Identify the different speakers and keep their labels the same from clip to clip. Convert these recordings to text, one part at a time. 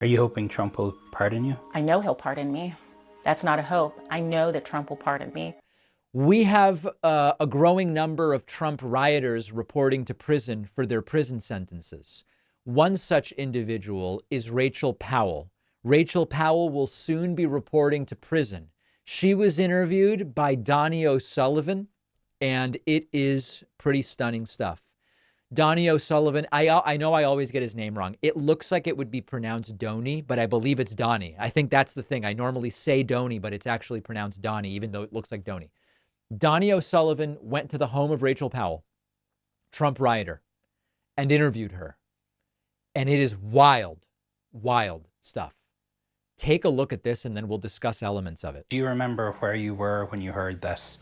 Speaker 1: Are you hoping Trump will pardon you?
Speaker 2: I know he'll pardon me. That's not a hope. I know that Trump will pardon me.
Speaker 3: We have a growing number of Trump rioters reporting to prison for their prison sentences. One such individual is Rachel Powell. Rachel Powell will soon be reporting to prison. She was interviewed by Donnie O'Sullivan, and it is pretty stunning stuff. Donnie O'Sullivan, I know I always get his name wrong. It looks like it would be pronounced Donnie, but I believe it's Donnie. I think that's the thing. I normally say Donnie, but it's actually pronounced Donnie, even though it looks like Donnie. Donnie O'Sullivan went to the home of Rachel Powell, Trump rioter, and interviewed her. And it is wild, wild stuff. Take a look at this and then we'll discuss elements of it.
Speaker 1: Do you remember where you were when you heard that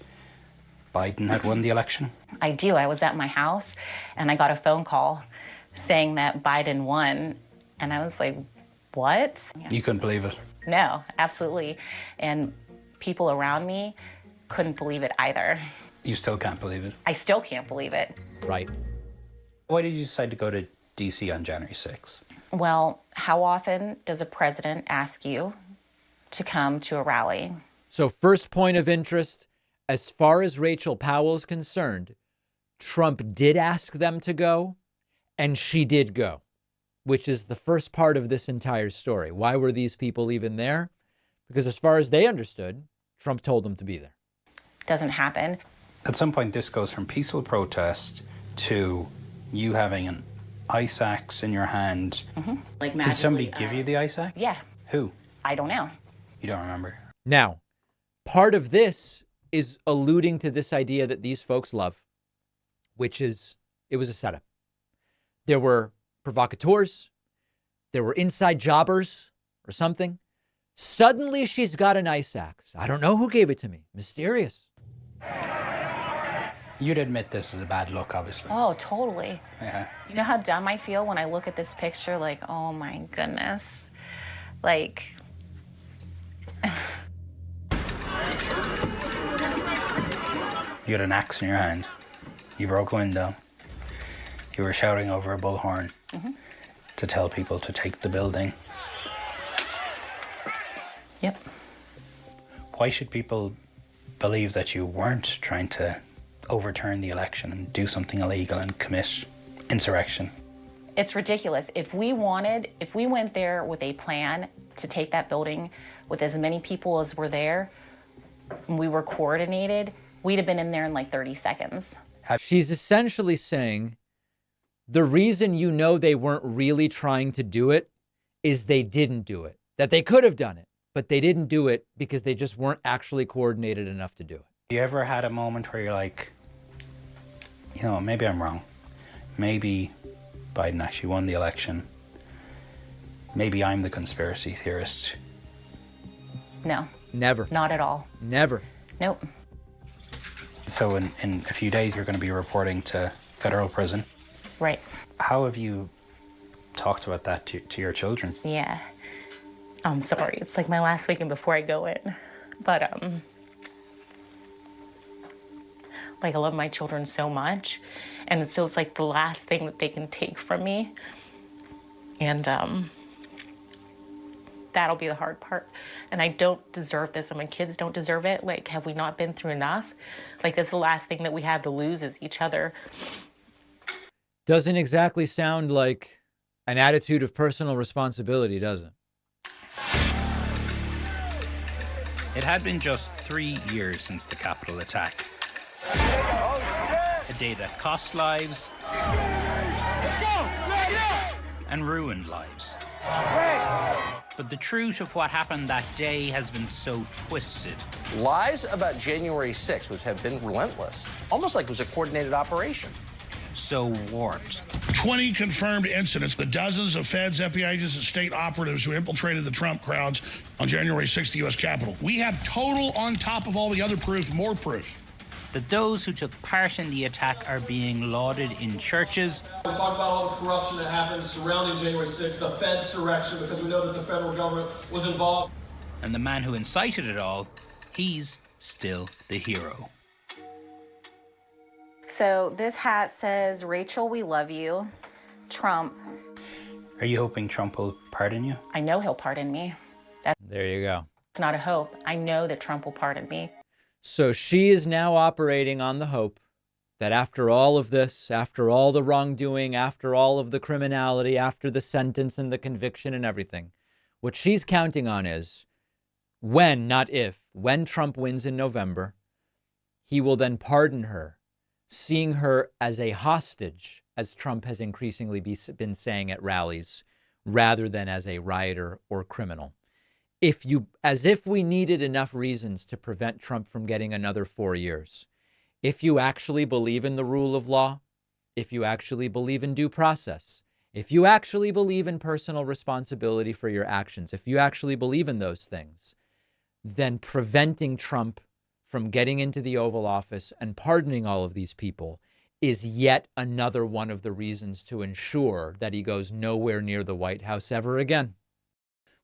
Speaker 1: Biden had won the election?
Speaker 2: I do. I was at my house and I got a phone call saying that Biden won. And I was like, what?
Speaker 1: You couldn't believe it?
Speaker 2: No, absolutely. And people around me couldn't believe it either.
Speaker 1: You still can't believe it?
Speaker 2: I still can't believe it.
Speaker 3: Right.
Speaker 1: Why did you decide to go to DC on January 6th?
Speaker 2: Well, how often does a president ask you to come to a rally?
Speaker 3: So first point of interest, as far as Rachel Powell is concerned, Trump did ask them to go, and she did go, which is the first part of this entire story. Why were these people even there? Because as far as they understood, Trump told them to be there.
Speaker 2: Doesn't happen.
Speaker 1: At some point, this goes from peaceful protest to you having an ice axe in your hand.
Speaker 2: Like
Speaker 1: Did somebody give you the ice axe?
Speaker 2: Yeah.
Speaker 1: Who?
Speaker 2: I don't know.
Speaker 1: You don't remember?
Speaker 3: Now, part of this is alluding to this idea that these folks love, which is it was a setup. There were provocateurs. There were inside jobbers or something. Suddenly she's got an ice axe. I don't know who gave it to me. Mysterious.
Speaker 1: You'd admit this is a bad look, obviously.
Speaker 2: Oh, totally.
Speaker 1: Yeah.
Speaker 2: You know how dumb I feel when I look at this picture? Like, oh my goodness. Like,
Speaker 1: You had an axe in your hand. You broke a window. You were shouting over a bullhorn to tell people to take the building.
Speaker 2: yep.
Speaker 1: Why should people believe that you weren't trying to overturn the election and do something illegal and commit insurrection?
Speaker 2: It's ridiculous. If we went there with a plan to take that building with as many people as were there, and we were coordinated, we'd have been in there in like 30 seconds.
Speaker 3: She's essentially saying the reason you know they weren't really trying to do it is they didn't do it. That they could have done it, but they didn't do it because they just weren't actually coordinated enough to do it.
Speaker 1: You ever had a moment where you're like, you know, maybe I'm wrong. Maybe Biden actually won the election. Maybe I'm the conspiracy theorist.
Speaker 2: No,
Speaker 3: Never.
Speaker 2: not at all.
Speaker 3: Never.
Speaker 2: Nope.
Speaker 1: So in a few days, you're going to be reporting to federal prison.
Speaker 2: Right.
Speaker 1: How have you talked about that to your children?
Speaker 2: Yeah. I'm sorry. It's like my last weekend before I go in. But, like, I love my children so much. And so it's like the last thing that they can take from me. And, that'll be the hard part. And I don't deserve this, and my kids don't deserve it. Like, have we not been through enough? Like, that's the last thing that we have to lose is each other.
Speaker 3: Doesn't exactly sound like an attitude of personal responsibility, does it?
Speaker 1: It had been just 3 years since the Capitol attack. A day that cost lives and ruined lives. But the truth of what happened that day has been so twisted.
Speaker 4: Lies about January 6th, which have been relentless, almost like it was a coordinated operation.
Speaker 1: So warped.
Speaker 5: 20 confirmed incidents. The dozens of feds, FBI agents, and state operatives who infiltrated the Trump crowds on January 6th, the U.S. Capitol. We have total, on top of all the other proof, more proof.
Speaker 1: That those who took part in the attack are being lauded in churches.
Speaker 6: We talk about all the corruption that happened surrounding January 6th, the Fed surrection, because we know that the federal government was involved.
Speaker 1: And the man who incited it all, he's still the hero.
Speaker 2: So this hat says, Rachel, we love you. Trump.
Speaker 1: Are you hoping Trump will pardon you?
Speaker 2: I know he'll pardon me.
Speaker 3: There you go.
Speaker 2: It's not a hope. I know that Trump will pardon me.
Speaker 3: So she is now operating on the hope that after all of this, after all the wrongdoing, after all of the criminality, after the sentence and the conviction and everything, what she's counting on is when, not if, when Trump wins in November, he will then pardon her, seeing her as a hostage, as Trump has increasingly been saying at rallies, rather than as a rioter or criminal. As if we needed enough reasons to prevent Trump from getting another 4 years. If you actually believe in the rule of law, if you actually believe in due process, if you actually believe in personal responsibility for your actions, if you actually believe in those things, then preventing Trump from getting into the Oval Office and pardoning all of these people is yet another one of the reasons to ensure that he goes nowhere near the White House ever again.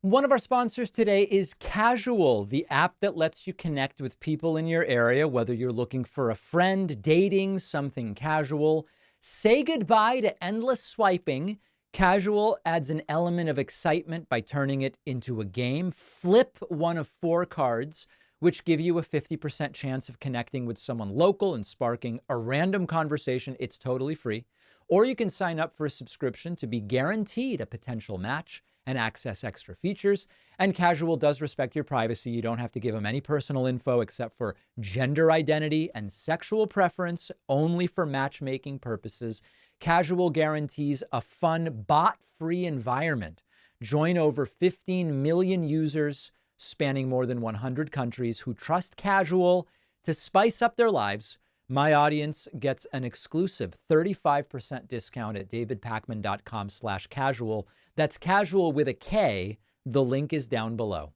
Speaker 3: One of our sponsors today is Casual, the app that lets you connect with people in your area, whether you're looking for a friend, dating, something casual. Say goodbye to endless swiping. Casual adds an element of excitement by turning it into a game. Flip one of 4 cards, which give you a 50% chance of connecting with someone local and sparking a random conversation. It's totally free. Or you can sign up for a subscription to be guaranteed a potential match and access extra features. And Casual does respect your privacy. You don't have to give them any personal info except for gender identity and sexual preference, only for matchmaking purposes. Casual guarantees a fun, bot-free environment. Join over 15 million users spanning more than 100 countries who trust Casual to spice up their lives. My audience gets an exclusive 35% discount at davidpakman.com/casual. That's casual with a K. The link is down below.